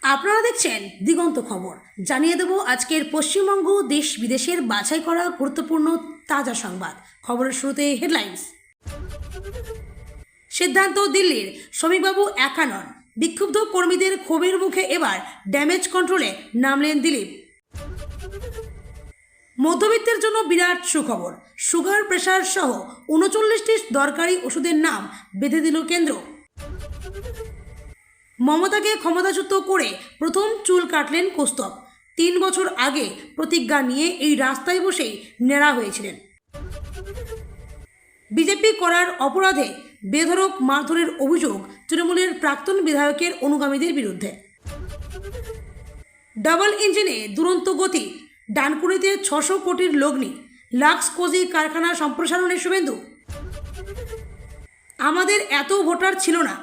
আপনারা দেখছেন দিগন্ত খবর। জানিয়ে দেব আজকের পশ্চিমবঙ্গ দেশ বিদেশের বাছাই করা গুরুত্বপূর্ণ তাজা সংবাদ। খবরের শুরুতে হেডলাইন্স। সিদ্ধান্ত দিল্লির, শ্রমিকবাবু একা নন। বিক্ষুব্ধ কর্মীদের ক্ষোভের মুখে এবার ড্যামেজ কন্ট্রোলে নামলেন দিলীপ। মধ্যবিত্তের জন্য বিরাট সুখবর, সুগার প্রেশার সহ ৩৯টি দরকারি ওষুধের নাম বেঁধে দিল কেন্দ্র। মমতাকে ক্ষমতাচ্যুত করে প্রথম চুল কাটলেন কৌস্তভ। ৩ বছর আগে প্রতিজ্ঞা নিয়ে এই রাস্তায় বসেই নেড়া হয়েছিলেন। বিজেপি করার অপরাধে বেধড়ক মারধরের অভিযোগ তৃণমূলের প্রাক্তন বিধায়কের অনুগামীদের বিরুদ্ধে। ডাবল ইঞ্জিনে দুরন্ত গতি, ডানকুনিতে ৬০০ কোটির লগ্নি, লাক্স কোজি কারখানা সম্প্রসারণের শুভেন্দু। আমাদের এত ভোটার ছিল না,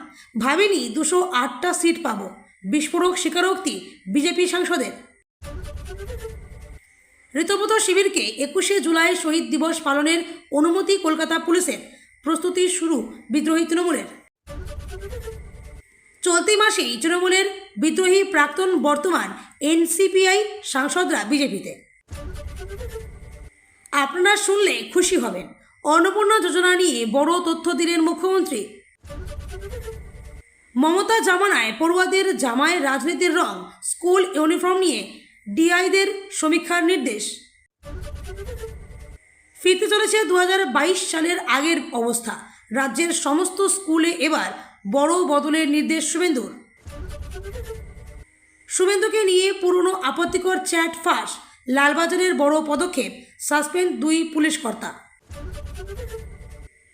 ভাবিনি ২০৮টা সিট পাবো, বিস্ফোরক স্বীকারোক্তি বিজেপি সাংসদের। ঋতব্রত শিবিরকে ২১শে জুলাই শহীদ দিবস পালনের অনুমতি কলকাতা পুলিশের, প্রস্তুতি শুরু বিদ্রোহী তৃণমূলের। চলতি মাসেই তৃণমূলের বিদ্রোহী প্রাক্তন বর্তমান এনসিপিআই সাংসদরা বিজেপিতে। আপনারা শুনলে খুশি হবেন, অন্নপূর্ণা যোজনা নিয়ে বড় তথ্য দিলেন মুখ্যমন্ত্রী। মমতা জামানায় পড়ুয়াদের জামায় রাজনীতির রং, স্কুল ইউনিফর্ম নিয়ে ডিআইদের সমীক্ষার নির্দেশ। ফিরতে চলেছে ২০২২ সালের আগের অবস্থা, রাজ্যের সমস্ত স্কুলে এবার বড় বদলের নির্দেশ শুভেন্দুর। শুভেন্দুকে নিয়ে পুরনো আপত্তিকর চ্যাট ফাঁস, লালবাজারের বড় পদক্ষেপ, সাসপেন্ড ২ পুলিশ কর্তা।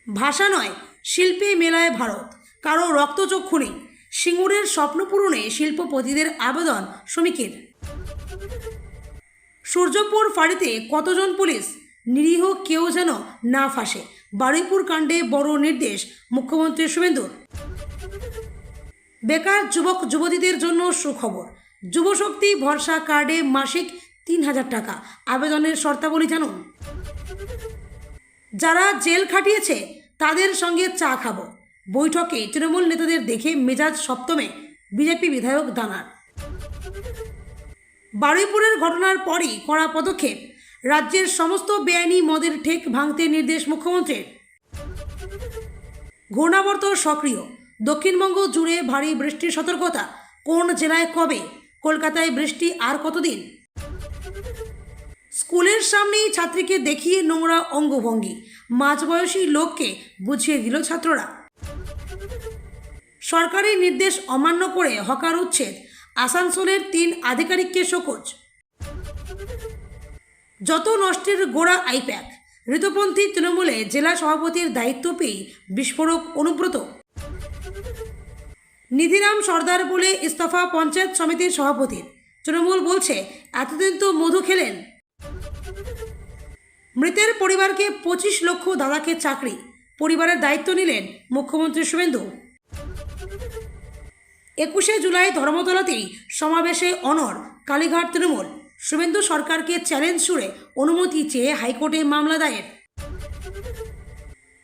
ভাষা নয়, শিল্পে মেলায় ভারত, কারো রক্তচক্ষু নেই, সিঙ্গুরের স্বপ্ন পূরণে শিল্পপতিদের আবেদন শ্রমিকের। সূর্যপুর ফাঁড়িতে কতজন পুলিশ, নিরীহ কেউ যেন না ফাঁসে, বারুইপুর কাণ্ডে বড় নির্দেশ মুখ্যমন্ত্রী শুভেন্দুর। বেকার যুবক যুবতীদের জন্য সুখবর, যুবশক্তি ভরসা কার্ডে মাসিক ৩,০০০ টাকা, আবেদনের শর্তাবলী জানুন। যারা জেল খাটিয়েছে তাদের সঙ্গে চা খাবো, বৈঠকে তৃণমূল নেতাদের দেখে মেজাজ সপ্তমে বিজেপি বিধায়ক দানার। বারুইপুরের ঘটনার পরই কড়া পদক্ষেপ, রাজ্যের সমস্ত বেআইনি মদের ঠেক ভাঙতে নির্দেশ মুখ্যমন্ত্রীর। ঘূর্ণাবর্ত সক্রিয়, দক্ষিণবঙ্গ জুড়ে ভারী বৃষ্টির সতর্কতা, কোন জেলায় কবে, কলকাতায় বৃষ্টি আর কতদিন। স্কুলের সামনেই ছাত্রীকে দেখিয়ে নোংরা অঙ্গভঙ্গি, মাঝবয়সী লোককে বুঝিয়ে দিল ছাত্ররা। সরকারি নির্দেশ অমান্য করে হকার উচ্ছেদ, আসানসোলের ৩ আধিকারিককে শোকজ। যত নষ্টের গোড়া আইপ্যাক, ঋতুপন্থী তৃণমূলে জেলা সভাপতির দায়িত্ব পেয়ে বিস্ফোরক অনুব্রত। নিধিরাম সর্দার বলে ইস্তফা পঞ্চায়েত সমিতির সভাপতির, তৃণমূল বলছে এতদিন তো মধু খেলেন। মৃতের পরিবারকে ২৫ লক্ষ দাদাকে চাকরি, পরিবারের দায়িত্ব নিলেন মুখ্যমন্ত্রী শুভেন্দু। ২১শে জুলাই ধর্মতলাতেই সমাবেশে অনড় কালীঘাট তৃণমূল, শুভেন্দু সরকারকে চ্যালেঞ্জ ছুড়ে অনুমতি চেয়ে হাইকোর্টে মামলা দায়ের।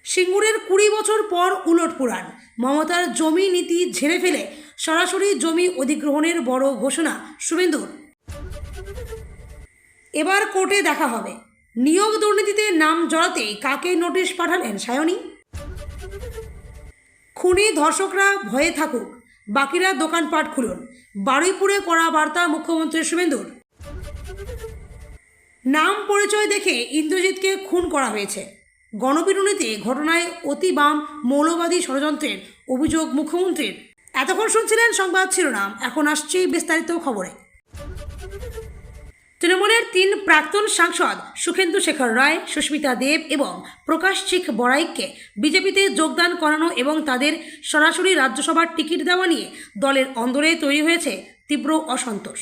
সিঙ্গুরের ২০ বছর পর উলটপুরাণ, মমতার জমি নীতি ঝেড়ে ফেলে সরাসরি জমি অধিগ্রহণের বড় ঘোষণা শুভেন্দুর। এবার কোর্টে দেখা হবে, নিয়োগ দুর্নীতিতে নাম জড়াতে কাকে নোটিশ পাঠালেন সায়নী। খুনি ধর্ষকরা ভয়ে থাকুক, বাকিরা দোকানপাট খুলুন, বারুইপুরে কড়া বার্তা মুখ্যমন্ত্রী শুভেন্দুর। নাম পরিচয় দেখে ইন্দ্রজিৎকে খুন করা হয়েছে, গণপিটুনিতে ঘটনায় অতি বাম মৌলবাদী ষড়যন্ত্রের অভিযোগ মুখ্যমন্ত্রীর। এতক্ষণ শুনছিলেন সংবাদ শিরোনাম, এখন আসছে বিস্তারিত খবরে। তৃণমূলের ৩ প্রাক্তন সাংসদ সুখেন্দু শেখর রায়, সুস্মিতা দেব এবং প্রকাশ চিক বড়াইককে বিজেপিতে যোগদান করানো এবং তাদের সরাসরি রাজ্যসভার টিকিট দেওয়া নিয়ে দলের অন্দরে তৈরি হয়েছে তীব্র অসন্তোষ।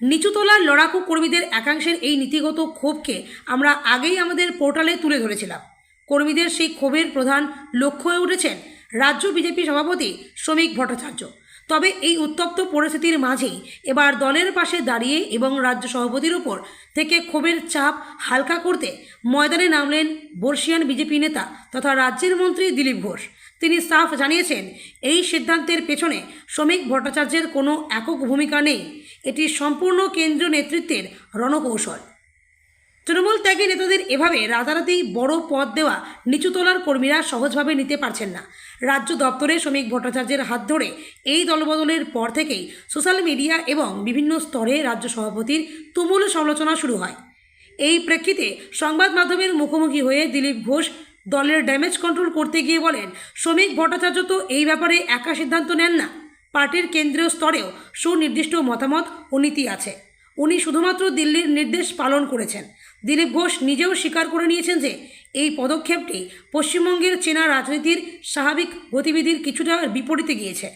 নিচুতলার লড়াকু কর্মীদের একাংশের এই নীতিগত ক্ষোভকে আমরা আগেই আমাদের পোর্টালে তুলে ধরেছিলাম। কর্মীদের সেই ক্ষোভের প্রধান লক্ষ্য হয়ে উঠেছেন রাজ্য বিজেপি সভাপতি শ্রমিক ভট্টাচার্য। তবে এই উত্তপ্ত পরিস্থিতির মাঝেই এবার দলের পাশে দাঁড়িয়ে এবং রাজ্য সভাপতির উপর থেকে ক্ষোভের চাপ হালকা করতে ময়দানে নামলেন বর্ষিয়ান বিজেপি নেতা তথা রাজ্যের মন্ত্রী দিলীপ ঘোষ। তিনি সাফ জানিয়েছেন, এই সিদ্ধান্তের পেছনে শ্রমিক ভট্টাচার্যের কোনো একক ভূমিকা নেই, এটি সম্পূর্ণ কেন্দ্রীয় নেতৃত্বের রণকৌশল। তৃণমূল ত্যাগী নেতাদের এভাবে রাতারাতি বড় পদ দেওয়া নিচুতলার কর্মীরা সহজভাবে নিতে পারছেন না। রাজ্য দপ্তরে শ্রমিক ভট্টাচার্যের হাত ধরে এই দলবদলের পর থেকেই সোশ্যাল মিডিয়া এবং বিভিন্ন স্তরে রাজ্য সভাপতির তুমুল সমালোচনা শুরু হয়। এই প্রেক্ষিতে সংবাদ মাধ্যমের মুখোমুখি হয়ে দিলীপ ঘোষ দলের ড্যামেজ কন্ট্রোল করতে গিয়ে বলেন, শ্রমিক ভট্টাচার্য তো এই ব্যাপারে একা সিদ্ধান্ত নেন না, পার্টির কেন্দ্রীয় স্তরেও সুনির্দিষ্ট মতামত ও নীতি আছে। উনি শুধুমাত্র দিল্লির নির্দেশ পালন করেছেন। দিলীপ ঘোষ নিজেও স্বীকার করে নিয়েছেন যে এই পদক্ষেপটি পশ্চিমবঙ্গের চেনা রাজনীতির স্বাভাবিক গতিবিধির কিছুটা বিপরীতে গিয়েছে,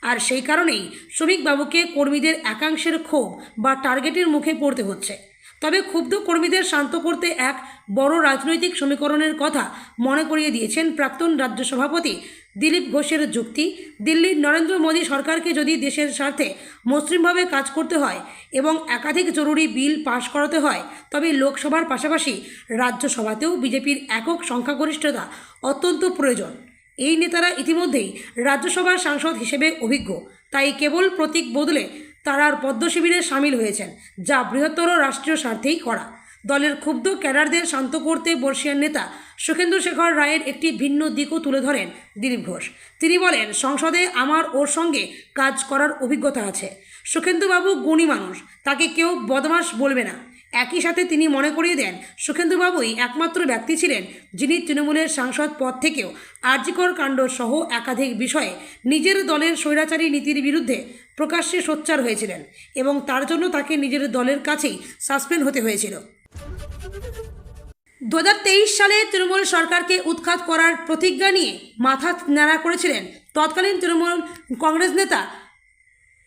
আর সেই কারণেই শ্রমিকবাবুকে কর্মীদের একাংশের ক্ষোভ বা টার্গেটের মুখে পড়তে হচ্ছে। তবে ক্ষুব্ধ কর্মীদের শান্ত করতে এক বড় রাজনৈতিক সমীকরণের কথা মনে করিয়ে দিয়েছেন প্রাক্তন রাজ্য সভাপতি দিলীপ ঘোষের যুক্তি, দিল্লির নরেন্দ্র মোদী সরকারকে যদি দেশের স্বার্থে মসৃণভাবে কাজ করতে হয় এবং একাধিক জরুরি বিল পাশ করাতে হয়, তবে লোকসভার পাশাপাশি রাজ্যসভাতেও বিজেপির একক সংখ্যাগরিষ্ঠতা অত্যন্ত প্রয়োজন। এই নেতারা ইতিমধ্যেই রাজ্যসভার সাংসদ হিসেবে অভিজ্ঞ, তাই কেবল প্রতীক বদলে তারা পদ্ম শিবিরে সামিল হয়েছেন, যা বৃহত্তর রাষ্ট্রীয় স্বার্থেই করা। দলের ক্ষুব্ধ ক্যাডারদের শান্ত করতে বর্ষিয়ান নেতা সুখেন্দু শেখর রায়ের একটি ভিন্ন দিকও তুলে ধরেন দিলীপ ঘোষ। তিনি বলেন, সংসদে আমার ওর সঙ্গে কাজ করার অভিজ্ঞতা আছে। সুখেন্দুবাবু গুণী মানুষ, তাকে কেউ বদমাশ বলবে না। একই সাথে তিনি মনে করিয়ে দেন, সুখেন্দুবাবুই একমাত্র ব্যক্তি ছিলেন যিনি তৃণমূলের সাংসদ পদ থেকেও আরজিকর কাণ্ড সহ একাধিক বিষয়ে নিজের দলের স্বৈরাচারী নীতির বিরুদ্ধে প্রকাশ্যে সোচ্চার হয়েছিলেন এবং তার জন্য তাকে নিজের দলের কাছেই সাসপেন্ড হতে হয়েছিল। 2023 সালে তৃণমূল সরকারকে উৎখাত করার প্রতিজ্ঞা নিয়ে মাথা নাড়া করেছিলেন তৎকালীন তৃণমূল কংগ্রেস নেতা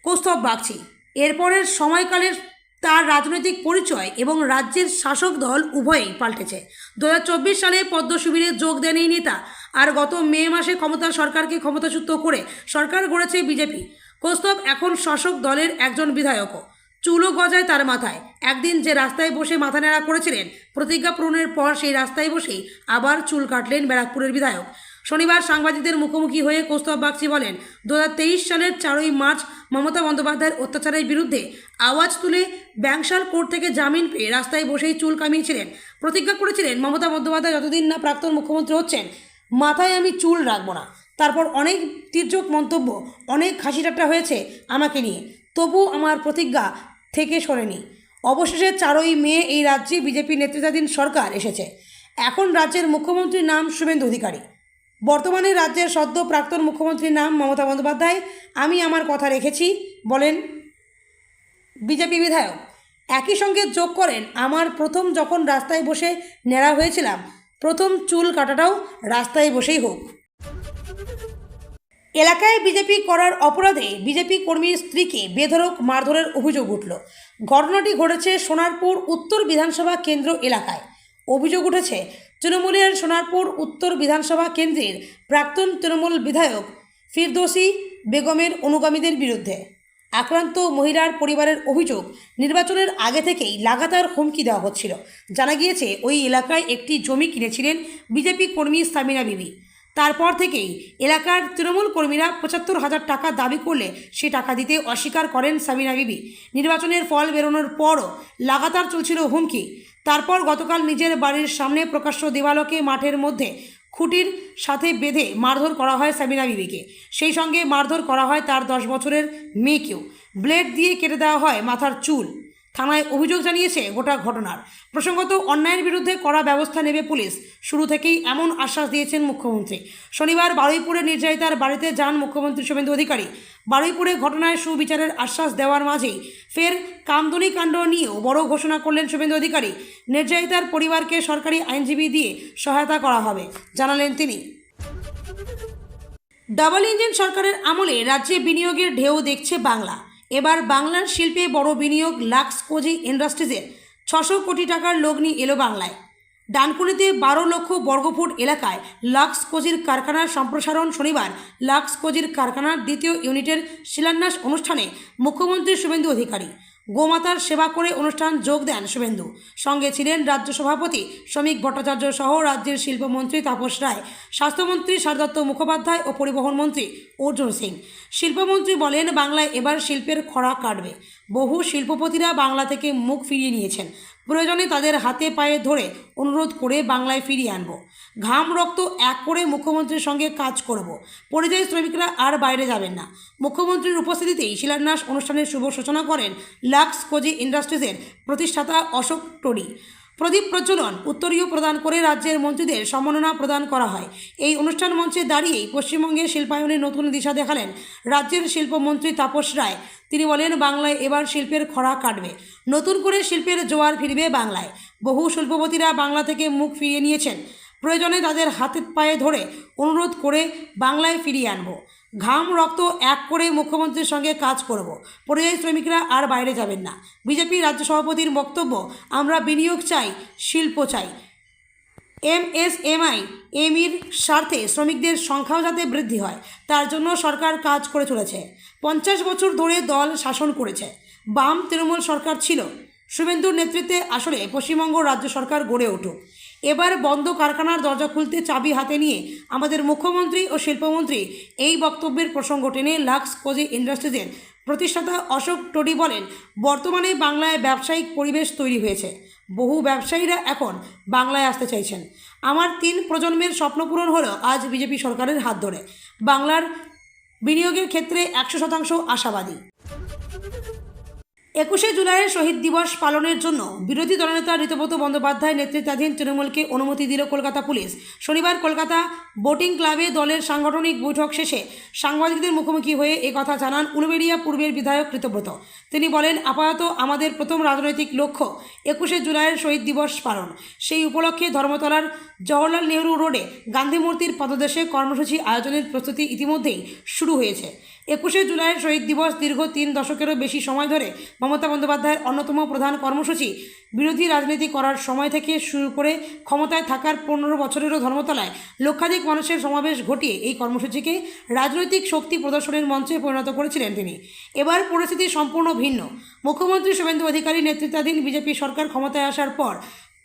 কৌস্তব বাগচি। এরপরের সময়কালের তার রাজনৈতিক পরিচয় এবং রাজ্যের শাসক দল উভয়ই পাল্টেছে। 2024 সালে পদ্ম শিবিরে যোগ দেন এই নেতা, আর গত মে মাসে সরকারকে ক্ষমতাচ্যুত করে সরকার গড়েছে বিজেপি। কৌস্তব এখন শাসক দলের একজন বিধায়কও। চুলও গজায় তার মাথায়। একদিন যে রাস্তায় বসে মাথা নেড়া করেছিলেন, প্রতিজ্ঞা পূরণের পর সেই রাস্তায় বসেই আবার চুল কাটলেন ব্যারাকপুরের বিধায়ক। শনিবার সাংবাদিকদের মুখোমুখি হয়ে কৌস্তব বাগচি বলেন, 2023 সালের 4ই মার্চ মমতা বন্দ্যোপাধ্যায়ের অত্যাচারের বিরুদ্ধে আওয়াজ তুলে ব্যাংশাল কোর্ট থেকে জামিন পেয়ে রাস্তায় বসেই চুল কামিয়েছিলেন। প্রতিজ্ঞা করেছিলেন, মমতা বন্দ্যোপাধ্যায় যতদিন না প্রাক্তন মুখ্যমন্ত্রী হচ্ছেন, মাথায় আমি চুল রাখবো না। তারপর অনেক তির্যক মন্তব্য, অনেক হাসি ঠাট্টা হয়েছে আমাকে নিয়ে, তবু আমার প্রতিজ্ঞা থেকে সরেনি। অবশেষে 4ই মে এই রাজ্যে বিজেপি নেতৃত্বাধীন সরকার এসেছে। এখন রাজ্যের মুখ্যমন্ত্রীর নাম শুভেন্দু অধিকারী, বর্তমানে রাজ্যের সদ্য প্রাক্তন মুখ্যমন্ত্রীর নাম মমতা বন্দ্যোপাধ্যায়। আমি আমার কথা রেখেছি বলেন বিজেপি বিধায়ক। একই সঙ্গে যোগ করেন, আমার প্রথম যখন রাস্তায় বসে নেড়া হয়েছিলাম, প্রথম চুল কাটাটাও রাস্তায় বসেই হোক। এলাকায় বিজেপি করার অপরাধে বিজেপি কর্মীর স্ত্রীকে বেধড়ক মারধরের অভিযোগ উঠল। ঘটনাটি ঘটেছে সোনারপুর উত্তর বিধানসভা কেন্দ্র এলাকায়। অভিযোগ উঠেছে তৃণমূলের সোনারপুর উত্তর বিধানসভা কেন্দ্রের প্রাক্তন তৃণমূল বিধায়ক ফিরদৌসী বেগমের অনুগামীদের বিরুদ্ধে। আক্রান্ত মহিলার পরিবারের অভিযোগ, নির্বাচনের আগে থেকেই লাগাতার হুমকি দেওয়া হচ্ছিল। জানা গিয়েছে, ওই এলাকায় একটি জমি কিনেছিলেন বিজেপি কর্মী সামিনা বিবি। তারপর থেকেই এলাকার তৃণমূল কর্মীরা 75,000 টাকা দাবি করলে সে টাকা দিতে অস্বীকার করেন সামিনা বিবি। নির্বাচনের ফল বেরোনোর পরও লাগাতার চলছিল হুমকি। তারপর গতকাল নিজের বাড়ির সামনে প্রকাশ্য দেওয়ালকে মাঠের মধ্যে খুঁটির সাথে বেঁধে মারধর করা হয় সামিনা বিবিকে। সেই সঙ্গে মারধর করা হয় তার 10 বছরের মেয়েকেও। ব্লেড দিয়ে কেটে দেওয়া হয় মাথার চুল। থানায় অভিযোগ জানিয়েছে গোটা ঘটনার। প্রসঙ্গত, অন্যায়ের বিরুদ্ধে কড়া ব্যবস্থা নেবে পুলিশ। শুরু থেকেই এমন আশ্বাস দিয়েছেন মুখ্যমন্ত্রী। শনিবার বারুইপুরে নির্যাতিতার বাড়িতে যান মুখ্যমন্ত্রী শুভেন্দু অধিকারী। বারুইপুরে ঘটনায় সুবিচারের আশ্বাস দেওয়ার মাঝেই ফের কামদুনি কাণ্ড নিয়েও বড় ঘোষণা করলেন শুভেন্দু অধিকারী। নির্যাতিতার পরিবারকে সরকারি আইনজীবী দিয়ে সহায়তা করা হবে জানালেন তিনি। ডাবল ইঞ্জিন সরকারের আমলে রাজ্যে বিনিয়োগের ঢেউ দেখছে বাংলা। এবার বাংলার শিল্পে বড় বিনিয়োগ। লাক্স কোজি ইন্ডাস্ট্রিজের 600 কোটি টাকার লগ্নি এলো বাংলায়। ডানকুনিতে 12 লক্ষ বর্গফুট এলাকায় লাক্স কোজির কারখানার সম্প্রসারণ। শনিবার লাক্স কোজির কারখানার দ্বিতীয় ইউনিটের শিলান্যাস অনুষ্ঠানে মুখ্যমন্ত্রী শুভেন্দু অধিকারী গোমাতার সেবা করে অনুষ্ঠান যোগ দেন শুভেন্দু। সঙ্গে ছিলেন রাজ্য সভাপতি শ্রমিক ভট্টাচার্য সহ রাজ্যের শিল্পমন্ত্রী তাপস রায়, স্বাস্থ্যমন্ত্রী শারদত্ত মুখোপাধ্যায় ও পরিবহন মন্ত্রী অর্জুন সিং। শিল্পমন্ত্রী বলেন, বাংলায় এবার শিল্পের খরা কাটবে। বহু শিল্পপতিরা বাংলা থেকে মুখ ফিরিয়ে নিয়েছেন। প্রয়োজনে তাদের হাতে পায়ে ধরে অনুরোধ করে বাংলায় ফিরিয়ে আনব। ঘাম রক্ত এক করে মুখ্যমন্ত্রীর সঙ্গে কাজ করব। পরিযায়ী শ্রমিকরা আর বাইরে যাবেন না। মুখ্যমন্ত্রীর উপস্থিতিতেই শিলান্যাস অনুষ্ঠানের শুভ সূচনা করেন লাক্স কোজি ইন্ডাস্ট্রিজের প্রতিষ্ঠাতা অশোক টোডি। প্রদীপ প্রজ্বলন, উত্তরীয় প্রদান করে রাজ্যের মন্ত্রীদের সম্মাননা প্রদান করা হয়। এই অনুষ্ঠান মঞ্চে দাঁড়িয়েই পশ্চিমবঙ্গের শিল্পায়নের নতুন দিশা দেখালেন রাজ্যের শিল্পমন্ত্রী তাপস রায়। তিনি বলেন, বাংলায় এবার শিল্পের খরা কাটবে। নতুন করে শিল্পের জোয়ার ফিরবে বাংলায়। বহু শিল্পপতিরা বাংলা থেকে মুখ ফিরিয়ে নিয়েছেন। প্রয়োজনে তাদের হাতে পায়ে ধরে অনুরোধ করে বাংলায় ফিরিয়ে আনব। ঘাম রক্ত এক করে মুখ্যমন্ত্রীর সঙ্গে কাজ করব। পরিযায়ী শ্রমিকরা আর বাইরে যাবেন না। বিজেপি রাজ্য সভাপতির বক্তব্য, আমরা বিনিয়োগ চাই, শিল্প চাই। এমএসএমই এর স্বার্থে শ্রমিকদের সংখ্যাও যাতে বৃদ্ধি হয়, তার জন্য সরকার কাজ করে চলেছে। 50 বছর ধরে দল শাসন করেছে। বাম তৃণমূল সরকার ছিল। শুভেন্দুর নেতৃত্বে আসলে পশ্চিমবঙ্গ রাজ্য সরকার গড়ে উঠুক। এবার বন্ধ কারখানার দরজা খুলতে চাবি হাতে নিয়ে আমাদের মুখ্যমন্ত্রী ও শিল্পমন্ত্রী এই বক্তব্যের প্রসঙ্গ টেনে লাক্স কোজি ইন্ডাস্ট্রিজের প্রতিষ্ঠাতা অশোক টোডি বলেন, বর্তমানে বাংলায় ব্যবসায়িক পরিবেশ তৈরি হয়েছে। বহু ব্যবসায়ীরা এখন বাংলায় আসতে চাইছেন। আমার 3 প্রজন্মের স্বপ্ন পূরণ হলো আজ বিজেপি সরকারের হাত ধরে। বাংলার বিনিয়োগের ক্ষেত্রে 100% আশাবাদী। 21শে জুলাইয়ের শহীদ দিবস পালনের জন্য বিরোধী দলনেতা ঋতব্রত বন্দ্যোপাধ্যায় নেতৃত্বাধীন তৃণমূলকে অনুমতি দিল কলকাতা পুলিশ। শনিবার কলকাতা বোটিং ক্লাবে দলের সাংগঠনিক বৈঠক শেষে সাংবাদিকদের মুখোমুখি হয়ে একথা জানান উলুবেড়িয়া পূর্বের বিধায়ক ঋতব্রত। তিনি বলেন, আপাতত আমাদের প্রথম রাজনৈতিক লক্ষ্য 21শে জুলাইয়ের শহীদ দিবস পালন। সেই উপলক্ষে ধর্মতলার জওহরলাল নেহরু রোডে গান্ধী মূর্তির পদদেশে কর্মসূচি আয়োজনের প্রস্তুতি ইতিমধ্যেই শুরু হয়েছে। 21শে জুলাইয়ের শহীদ দিবস দীর্ঘ 3 দশকেরও বেশি সময় ধরে মমতা বন্দ্যোপাধ্যায়ের অন্যতম প্রধান কর্মসূচি। বিরোধী রাজনীতি করার সময় থেকে শুরু করে ক্ষমতায় থাকার 15 বছরেরও ধর্মতলায় লক্ষাধিক মানুষের সমাবেশ ঘটিয়ে এই কর্মসূচিকে রাজনৈতিক শক্তি প্রদর্শনের মঞ্চে পরিণত করেছিলেন তিনি। এবার পরিস্থিতি সম্পূর্ণ ভিন্ন। মুখ্যমন্ত্রী শুভেন্দু অধিকারী নেতৃত্বাধীন বিজেপি সরকার ক্ষমতায় আসার পর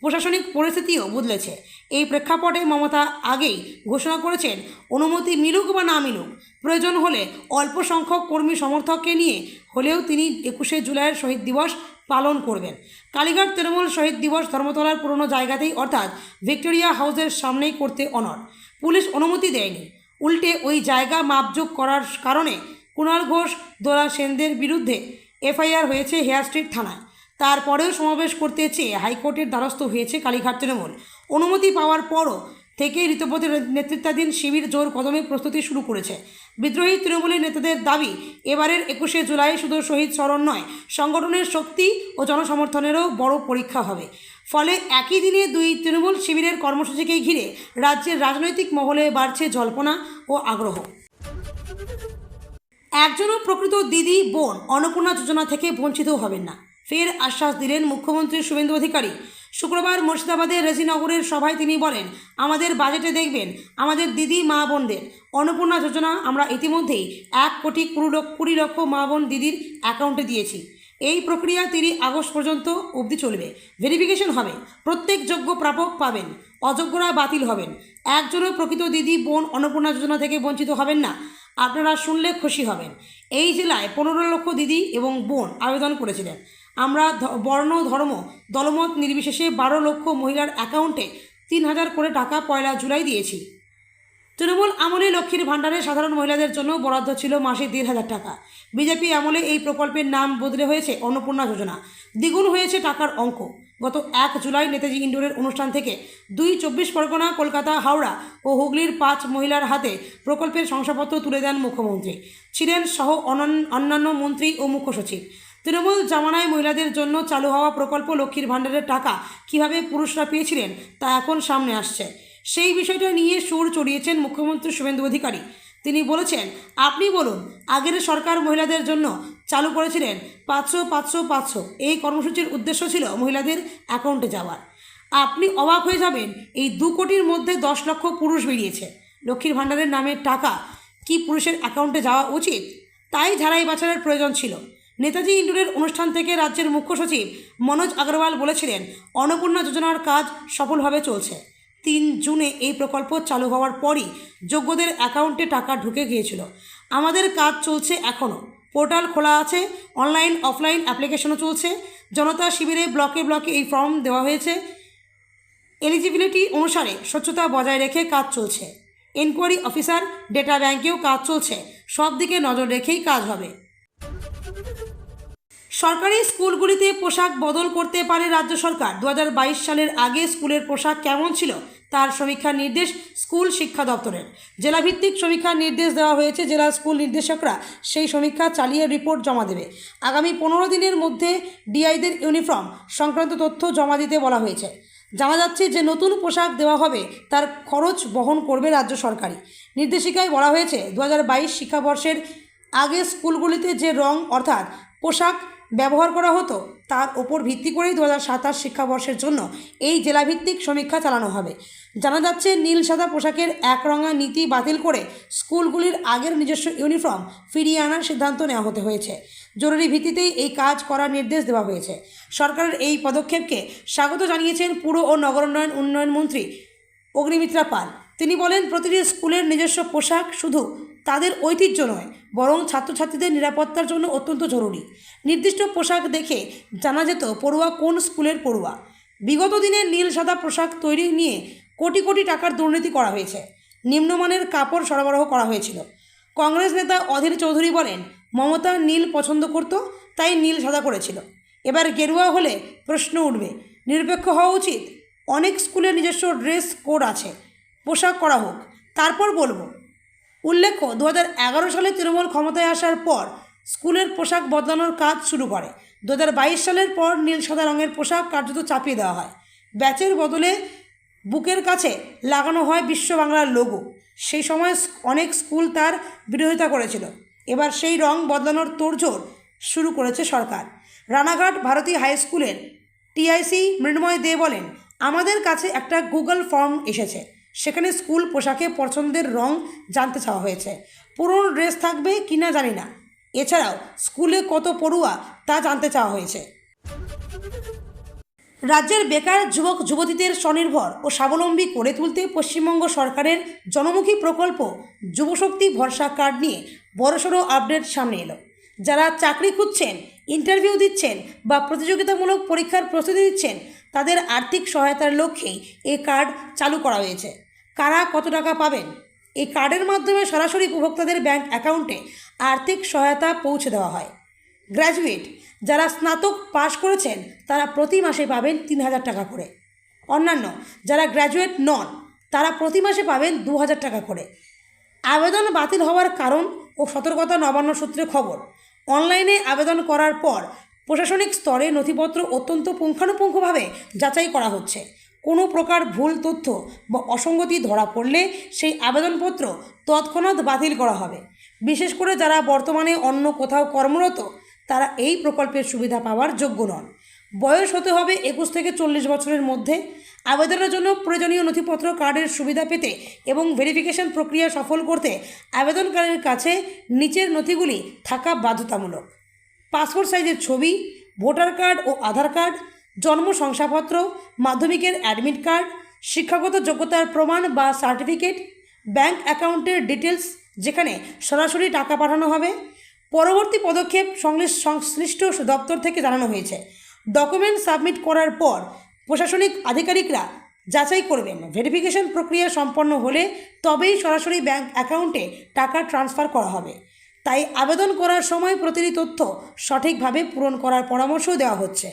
প্রশাসনিক পরিস্থিতিও বদলেছে। এই প্রেক্ষাপটে মমতা আগেই ঘোষণা করেছেন, অনুমতি মিলুক বা না মিলুক, প্রয়োজন হলে অল্প সংখ্যক কর্মী সমর্থককে নিয়ে হলেও তিনি 21শে জুলাইয়ের শহীদ দিবস পালন করবেন। কালীঘাট তৃণমূল শহীদ দিবস ধর্মতলার পুরনো জায়গাতেই অর্থাৎ ভিক্টোরিয়া হাউসের সামনেই করতে অনড়। পুলিশ অনুমতি দেয়নি। উল্টে ওই জায়গা মাপজোক করার কারণে কুণাল ঘোষ, দোলা সেনদের বিরুদ্ধে এফআইআর হয়েছে হেয়ার স্ট্রিট থানায়। তারপরেও সমাবেশ করতে চেয়ে হাইকোর্টের দ্বারস্থ হয়েছে কালীঘাট তৃণমূল। অনুমতি পাওয়ার পরও থেকেই ঋতব্রতের নেতৃত্বাধীন শিবির জোর কদমে প্রস্তুতি শুরু করেছে। বিদ্রোহী তৃণমূলের নেতাদের দাবি, এবারের 21শে জুলাই শুধু শহীদ স্মরণ নয়, সংগঠনের শক্তি ও জনসমর্থনেরও বড় পরীক্ষা হবে। ফলে একই দিনে 2 তৃণমূল শিবিরের কর্মসূচিকে ঘিরে রাজ্যের রাজনৈতিক মহলে বাড়ছে জল্পনা ও আগ্রহ। একজনও প্রকৃত দিদি বোন অন্নপূর্ণা যোজনা থেকে বঞ্চিত হবেন না, ফের আশ্বাস দিলেন মুখ্যমন্ত্রী শুভেন্দু অধিকারী। শুক্রবার মুর্শিদাবাদের রেজিনগরের সভায় তিনি বলেন, আমাদের বাজেটে দেখবেন আমাদের দিদি মা বোনদের অন্নপূর্ণা যোজনা আমরা ইতিমধ্যেই 1,20 লক্ষ মা বোন দিদির অ্যাকাউন্টে দিয়েছি। এই প্রক্রিয়া 30 আগস্ট পর্যন্ত অবধি চলবে। ভেরিফিকেশন হবে, প্রত্যেক যোগ্য প্রাপক পাবেন, অযোগ্যরা বাতিল হবেন। একজনও প্রকৃত দিদি বোন অন্নপূর্ণা যোজনা থেকে বঞ্চিত হবেন না। আপনারা শুনলে খুশি হবেন। এই জেলায় 15 লক্ষ দিদি এবং বোন আবেদন করেছিলেন। আমরা বর্ণ ধর্ম দলমত নির্বিশেষে 12 লক্ষ মহিলার অ্যাকাউন্টে 3000 করে টাকা 1 জুলাই দিয়েছি। তৃণমূল আমলে লক্ষ্মীর ভাণ্ডারে সাধারণ মহিলাদের জন্য বরাদ্দ ছিল মাসে 1500 টাকা। বিজেপি আমলে এই প্রকল্পের নাম বদলে হয়েছে অন্নপূর্ণা যোজনা। দ্বিগুণ হয়েছে টাকার অঙ্ক। গত 1 জুলাই নেতাজি ইন্ডোরের অনুষ্ঠান থেকে 2 24 পরগনা, কলকাতা, হাওড়া ও হুগলির 5 মহিলার হাতে প্রকল্পের শংসাপত্র তুলে দেন মুখ্যমন্ত্রী। ছিলেন সহ অন্যান্য মন্ত্রী ও মুখ্য সচিব। তৃণমূল জামানায় মহিলাদের জন্য চালু হওয়া প্রকল্প লক্ষ্মীর ভাণ্ডারের টাকা কীভাবে পুরুষরা পেয়েছিলেন তা এখন সামনে আসছে। সেই বিষয়টা নিয়ে সুর চড়িয়েছেন মুখ্যমন্ত্রী শুভেন্দু অধিকারী। তিনি বলেছেন, আপনি বলুন, আগের সরকার মহিলাদের জন্য চালু করেছিলেন 500 500 500। এই কর্মসূচির উদ্দেশ্য ছিল মহিলাদের অ্যাকাউন্টে যাওয়ার। আপনি অবাক হয়ে যাবেন, এই 2 কোটির মধ্যে 10 লক্ষ পুরুষ বেরিয়েছে। লক্ষ্মীর ভাণ্ডারের নামে টাকা কি পুরুষের অ্যাকাউন্টে যাওয়া উচিত? তাই ঝাড়াই বাছারের প্রয়োজন ছিল। নেতাজি ইন্ডোরের অনুষ্ঠান থেকে রাজ্যের মুখ্য সচিব মনোজ আগরওয়াল বলেছিলেন, অন্নপূর্ণা যোজনার কাজ সফলভাবে চলছে। 3 জুনে এই প্রকল্প চালু হওয়ার পরই যোগ্যদের অ্যাকাউন্টে টাকা ঢুকে গিয়েছিল। আমাদের কাজ চলছে এখনও। পোর্টাল খোলা আছে, অনলাইন অফলাইন অ্যাপ্লিকেশনও চলছে। জনতা শিবিরে ব্লকে ব্লকে এই ফর্ম দেওয়া হয়েছে। এলিজিবিলিটি অনুসারে স্বচ্ছতা বজায় রেখে কাজ চলছে। এনকোয়ারি অফিসার, ডেটা ব্যাংকেও কাজ চলছে। সব দিকে নজর রেখেই কাজ হবে। সরকারি স্কুলগুলিতে পোশাক বদল করতে পারে রাজ্য সরকার। 2022 সালের আগে স্কুলের পোশাক কেমন ছিল তার সমীক্ষার নির্দেশ স্কুল শিক্ষা দপ্তরের। জেলাভিত্তিক সমীক্ষার নির্দেশ দেওয়া হয়েছে। জেলা স্কুল নির্দেশকরা সেই সমীক্ষা চালিয়ে রিপোর্ট জমা দেবে। আগামী 15 দিনের মধ্যে ডিআইদের ইউনিফর্ম সংক্রান্ত তথ্য জমা দিতে বলা হয়েছে। জানা যাচ্ছে যে নতুন পোশাক দেওয়া হবে তার খরচ বহন করবে রাজ্য সরকারই। নির্দেশিকায় বলা হয়েছে 2022 শিক্ষাবর্ষের আগে স্কুলগুলিতে যে রং অর্থাৎ পোশাক ব্যবহার করা হতো তার ওপর ভিত্তি করেই 2027 শিক্ষাবর্ষের জন্য এই জেলাভিত্তিক সমীক্ষা চালানো হবে। জানা যাচ্ছে নীল সাদা পোশাকের একরঙা নীতি বাতিল করে স্কুলগুলির আগের নিজস্ব ইউনিফর্ম ফিরিয়ে আনার সিদ্ধান্ত নেওয়া হতে হয়েছে। জরুরি ভিত্তিতেই এই কাজ করার নির্দেশ দেওয়া হয়েছে। সরকারের এই পদক্ষেপকে স্বাগত জানিয়েছেন পুর ও নগরোন্নয়ন উন্নয়ন মন্ত্রী অগ্নিমিত্রা পাল। তিনি বলেন, প্রতিটি স্কুলের নিজস্ব পোশাক শুধু তাদের ঐতিহ্য নয়, বরং ছাত্রছাত্রীদের নিরাপত্তার জন্য অত্যন্ত জরুরি। নির্দিষ্ট পোশাক দেখে জানা যেত পড়ুয়া কোন স্কুলের পড়ুয়া। বিগত দিনে নীল সাদা পোশাক তৈরি নিয়ে কোটি কোটি টাকার দুর্নীতি করা হয়েছে। নিম্নমানের কাপড় সরবরাহ করা হয়েছিল। কংগ্রেস নেতা অধীর চৌধুরী বলেন, মমতা নীল পছন্দ করত, তাই নীল সাদা করেছিল। এবার গেরুয়া হলে প্রশ্ন উঠবে। নিরপেক্ষ হওয়া উচিত। অনেক স্কুলের নিজস্ব ড্রেস কোড আছে, পোশাক করা হোক, তারপর বলবো। উল্লেখ্য, 2011 সালে তৃণমূল ক্ষমতায় আসার পর স্কুলের পোশাক বদলানোর কাজ শুরু করে। 2022 সালের পর নীল সাদা রঙের পোশাক কার্যত চাপিয়ে দেওয়া হয়। ব্যাচের বদলে বুকের কাছে লাগানো হয় বিশ্ব বাংলার লোগো। সেই সময় অনেক স্কুল তার বিরোধিতা করেছিল। এবার সেই রং বদলানোর তোড়জোড় শুরু করেছে সরকার। রানাঘাট ভারতী হাই স্কুলের টিআইসি মৃন্ময় দে বলেন, আমাদের কাছে একটা গুগল ফর্ম এসেছে। সেখানে স্কুল পোশাকে পছন্দের রং জানতে চাওয়া হয়েছে। পুরনো ড্রেস থাকবে কিনা জানি না। এছাড়াও স্কুলে কত পড়ুয়া তা জানতে চাওয়া হয়েছে। রাজ্যের বেকার যুবক যুবতীদের স্বনির্ভর ও স্বাবলম্বী করে তুলতে পশ্চিমবঙ্গ সরকারের জনমুখী প্রকল্প যুবশক্তি ভরসা কার্ড নিয়ে বড়সড় আপডেট সামনে এলো। যারা চাকরি খুঁজছেন, ইন্টারভিউ দিচ্ছেন বা প্রতিযোগিতামূলক পরীক্ষার প্রস্তুতি নিচ্ছেন, তাদের আর্থিক সহায়তার লক্ষ্যেই এই কার্ড চালু করা হয়েছে। কারা কত টাকা পাবেন? এই কার্ডের মাধ্যমে সরাসরি উপভোক্তাদের ব্যাংক অ্যাকাউন্টে আর্থিক সহায়তা পৌঁছে দেওয়া হয়। গ্র্যাজুয়েট যারা স্নাতক পাশ করেছেন তারা প্রতি মাসে পাবেন 3000 টাকা করে। অন্যান্য যারা গ্র্যাজুয়েট নন তারা প্রতি মাসে পাবেন 2000 টাকা করে। আবেদন বাতিল হওয়ার কারণ ও সতর্কতা নবান্ন সূত্রে খবর। অনলাইনে আবেদন করার পর প্রশাসনিক স্তরে নথিপত্র অত্যন্ত পুঙ্খানুপুঙ্খভাবে যাচাই করা হচ্ছে। কোনো প্রকার ভুল তথ্য বা অসঙ্গতি ধরা পড়লে সেই আবেদনপত্র তৎক্ষণাৎ বাতিল করা হবে। বিশেষ করে যারা বর্তমানে অন্য কোথাও কর্মরত তারা এই প্রকল্পের সুবিধা পাওয়ার যোগ্য নন। বয়স হতে হবে 21 থেকে 40 বছরের মধ্যে। আবেদনের জন্য প্রয়োজনীয় নথিপত্র কার্ডের সুবিধা পেতে এবং ভেরিফিকেশন প্রক্রিয়া সফল করতে আবেদনকারীর কাছে নিচের নথিগুলি থাকা বাধ্যতামূলক: পাসপোর্ট সাইজের ছবি, ভোটার কার্ড ও আধার কার্ড, জন্ম শংসাপত্র, মাধ্যমিকের অ্যাডমিট কার্ড, শিক্ষাগত যোগ্যতার প্রমাণ বা সার্টিফিকেট, ব্যাংক অ্যাকাউন্টের ডিটেলস যেখানে সরাসরি টাকা পাঠানো হবে। পরবর্তী পদক্ষেপ সংশ্লিষ্ট দপ্তর থেকে জানানো হয়েছে। ডকুমেন্ট সাবমিট করার পর প্রশাসনিক আধিকারিকরা যাচাই করবেন। ভেরিফিকেশন প্রক্রিয়া সম্পন্ন হলে তবেই সরাসরি ব্যাংক অ্যাকাউন্টে টাকা ট্রান্সফার করা হবে। তাই আবেদন করার সময় প্রতিটি তথ্য সঠিকভাবে পূরণ করার পরামর্শও দেওয়া হচ্ছে।